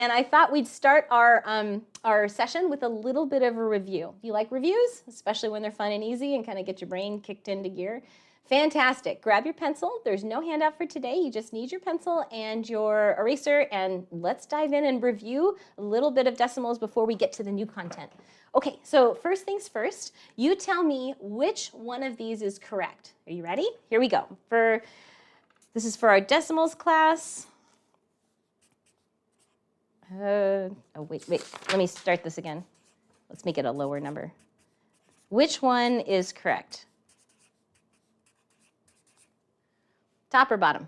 And I thought we'd start our session with a little bit of a review. Do you like reviews, especially when they're fun and easy and kind of get your brain kicked into gear? Fantastic. Grab your pencil. There's no handout for today. You just need your pencil and your eraser, and let's dive in and review a little bit of decimals before we get to the new content. Okay, so first things first, you tell me which one of these is correct. Are you ready? Here we go. This is for our decimals class. Oh, wait, let me start this again. Let's make it a lower number. Which one is correct? Top or bottom?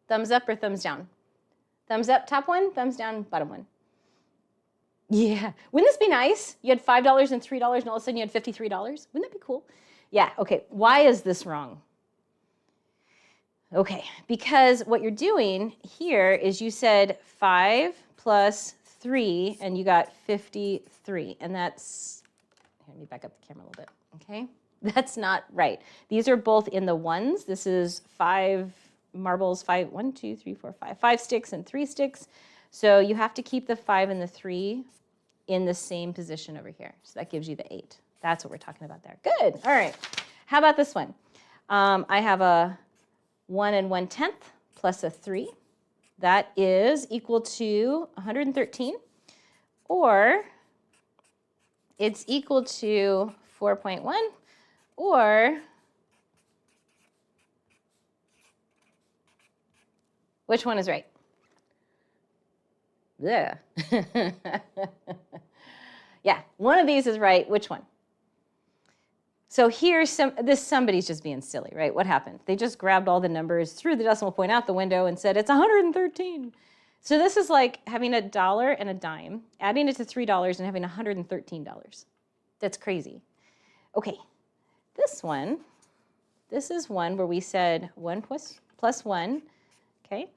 Thumbs up or thumbs down? Thumbs up, top one, thumbs down, bottom one. Yeah, wouldn't this be nice? You had $5 and $3 and all of a sudden you had $53. Wouldn't that be cool? Yeah, okay, why is this wrong? Okay, because what you're doing here is you said 5 plus 3, and you got 53. And that's, let me back up the camera a little bit, okay? That's not right. These are both in the ones. This is 5 marbles, 1, 2, 3, 4, 5. 5 sticks and 3 sticks. So you have to keep the 5 and the 3 in the same position over here. So that gives you the 8. That's what we're talking about there. Good, all right. How about this one? I have a 1 1/10 plus a 3. That is equal to 113, or it's equal to 4.1, or which one is right? Yeah. Yeah, one of these is right. Which one? So here's somebody's just being silly, right? What happened? They just grabbed all the numbers, threw the decimal point out the window, and said, it's 113. So this is like having $1 and a dime, adding it to $3 and having $113. That's crazy. Okay, this is one where we said 1 plus 1, okay?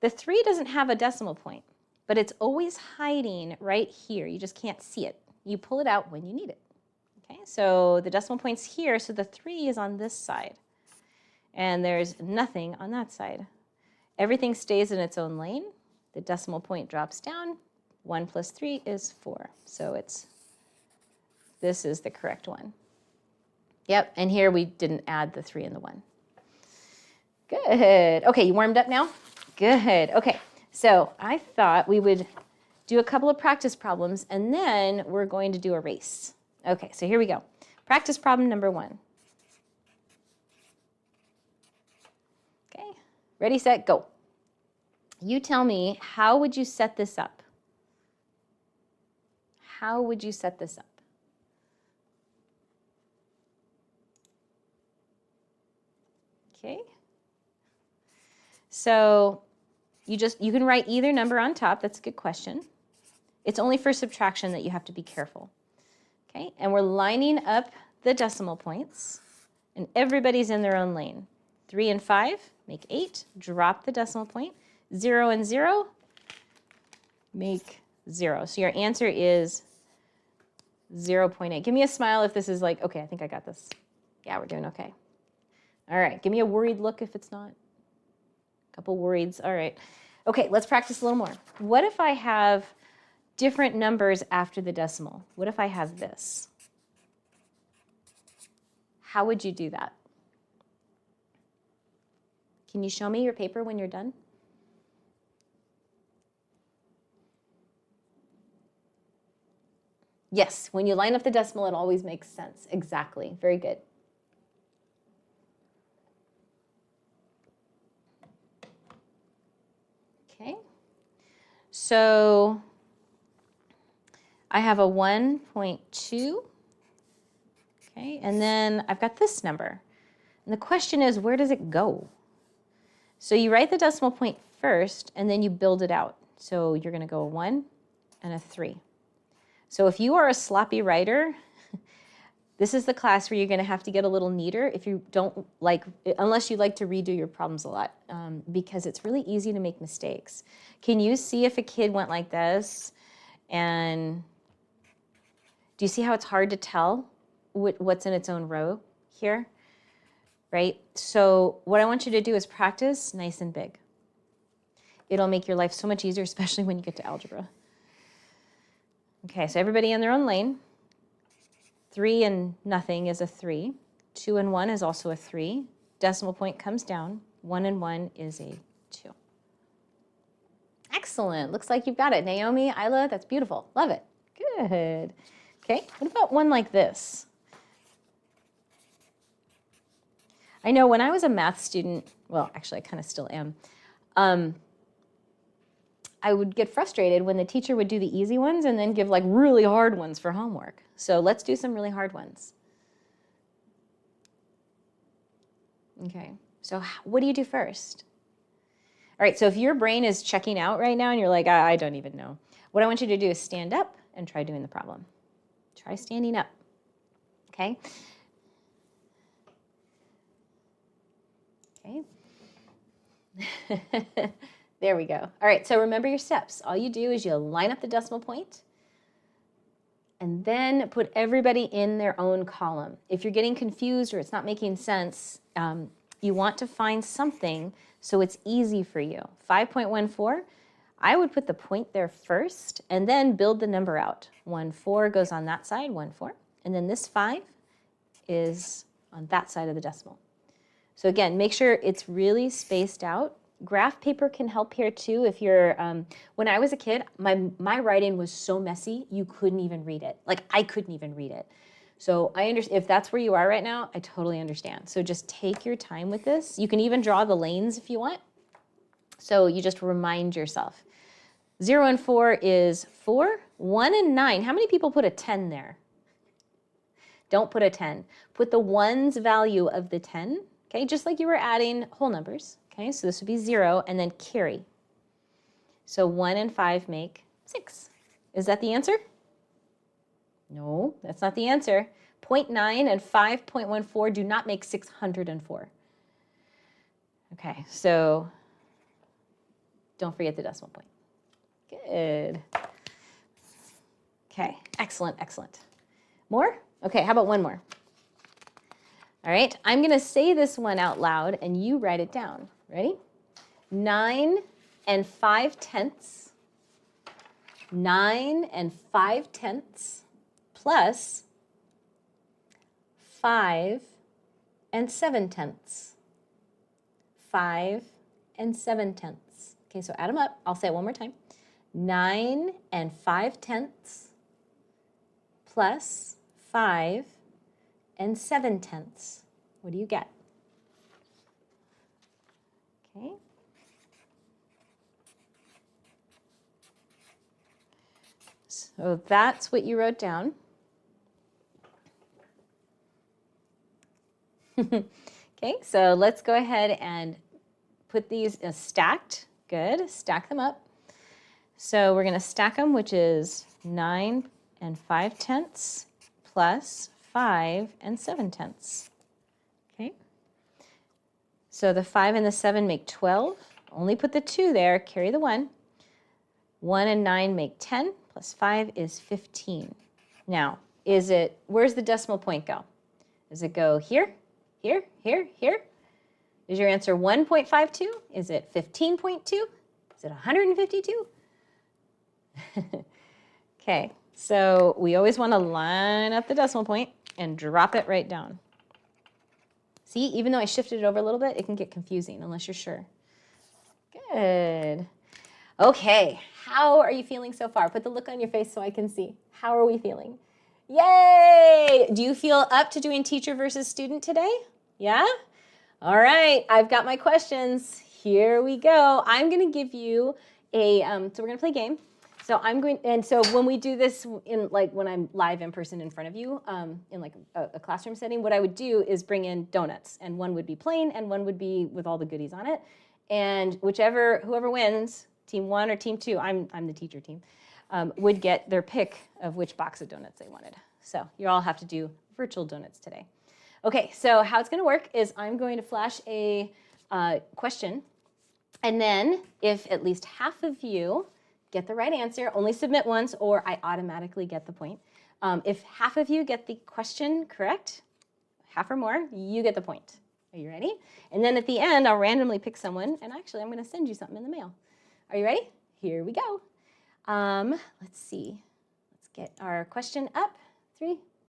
The 3 doesn't have a decimal point, but it's always hiding right here. You just can't see it. You pull it out when you need it. Okay, so the decimal point's here, so the 3 is on this side. And there's nothing on that side. Everything stays in its own lane. The decimal point drops down. 1 plus 3 is 4. So this is the correct one. Yep, and here we didn't add the 3 and the 1. Good. Okay, you warmed up now? Good. Okay, so I thought we would do a couple of practice problems, and then we're going to do a race. Okay, so here we go. Practice problem number 1. Okay, ready, set, go. You tell me, how would you set this up? How would you set this up? Okay. So you can write either number on top. That's a good question. It's only for subtraction that you have to be careful. Okay, and we're lining up the decimal points, and everybody's in their own lane. 3 and 5 make 8, drop the decimal point. 0 and 0 make 0. So your answer is 0.8. Give me a smile if this is like, okay, I think I got this. Yeah, we're doing okay. All right, give me a worried look if it's not. A couple worrieds, all right. Okay, let's practice a little more. What if I have different numbers after the decimal? What if I have this? How would you do that? Can you show me your paper when you're done? Yes, when you line up the decimal, it always makes sense. Exactly, very good. Okay, so I have a 1.2, okay, and then I've got this number. And the question is, where does it go? So you write the decimal point first, and then you build it out. So you're going to go a 1 and a 3. So if you are a sloppy writer, this is the class where you're going to have to get a little neater if you don't like, unless you like to redo your problems a lot, because it's really easy to make mistakes. Can you see if a kid went like this? And do you see how it's hard to tell what's in its own row here? Right? So what I want you to do is practice nice and big. It'll make your life so much easier, especially when you get to algebra. Okay, so everybody in their own lane. 3 and nothing is a 3. 2 and 1 is also a 3. Decimal point comes down. 1 and 1 is a 2. Excellent. Looks like you've got it. Naomi, Isla, that's beautiful. Love it. Good. Okay, what about one like this? I know when I was a math student, well, actually I kind of still am, I would get frustrated when the teacher would do the easy ones and then give like really hard ones for homework. So let's do some really hard ones. Okay, so what do you do first? All right, so if your brain is checking out right now and you're like, I don't even know, what I want you to do is stand up and try doing the problem. Try standing up, okay? Okay. There we go. All right, so remember your steps. All you do is you line up the decimal point and then put everybody in their own column. If you're getting confused or it's not making sense, you want to find something so it's easy for you. 5.14, I would put the point there first and then build the number out. 1,4 goes on that side, 1,4. And then this 5 is on that side of the decimal. So again, make sure it's really spaced out. Graph paper can help here too. If you're, when I was a kid, my writing was so messy, you couldn't even read it. Like I couldn't even read it. So I understand, if that's where you are right now, I totally understand. So just take your time with this. You can even draw the lanes if you want. So you just remind yourself. 0 and 4 is 4. 1 and 9, how many people put a 10 there? Don't put a 10. Put the 1's value of the 10, okay? Just like you were adding whole numbers. Okay, so this would be 0 and then carry. So 1 and 5 make 6. Is that the answer? No, that's not the answer. 0.9 and 5.14 do not make 604. Okay, so don't forget the decimal point. Good. Okay, excellent, excellent. More? Okay, how about one more? All right, I'm going to say this one out loud and you write it down. Ready? 9 and 5/10. 9 and 5/10 plus 5 and 7/10. 5 and 7/10. Okay, so add them up. I'll say it one more time. 9 and 5/10 plus 5 and 7/10. What do you get? Okay. So that's what you wrote down. Okay, so let's go ahead and put these stacked. Good, stack them up. So we're going to stack them, which is 9 and 5/10 plus 5 and 7/10. Okay. So the 5 and the 7 make 12. Only put the 2 there, carry the 1. 1 and 9 make 10, plus 5 is 15. Now, where's the decimal point go? Does it go here, here, here, here? Is your answer 1.52? Is it 15.2? Is it 152? Okay, so we always want to line up the decimal point and drop it right down. See, even though I shifted it over a little bit, it can get confusing unless you're sure. Good. Okay, how are you feeling so far? Put the look on your face so I can see. How are we feeling? Yay! Do you feel up to doing teacher versus student today? Yeah? All right, I've got my questions. Here we go. I'm going to give you so we're going to play a game. So so when we do this when I'm live in person in front of you, in like a classroom setting, what I would do is bring in donuts, and one would be plain and one would be with all the goodies on it. And whoever wins, team 1 or team 2, I'm the teacher team, would get their pick of which box of donuts they wanted. So you all have to do virtual donuts today. Okay, so how it's going to work is I'm going to flash a question, and then if at least half of you get the right answer, only submit once, or I automatically get the point. If half of you get the question correct, half or more, you get the point. Are you ready? And then at the end, I'll randomly pick someone, and actually I'm going to send you something in the mail. Are you ready? Here we go. Let's see. Let's get our question up. 3,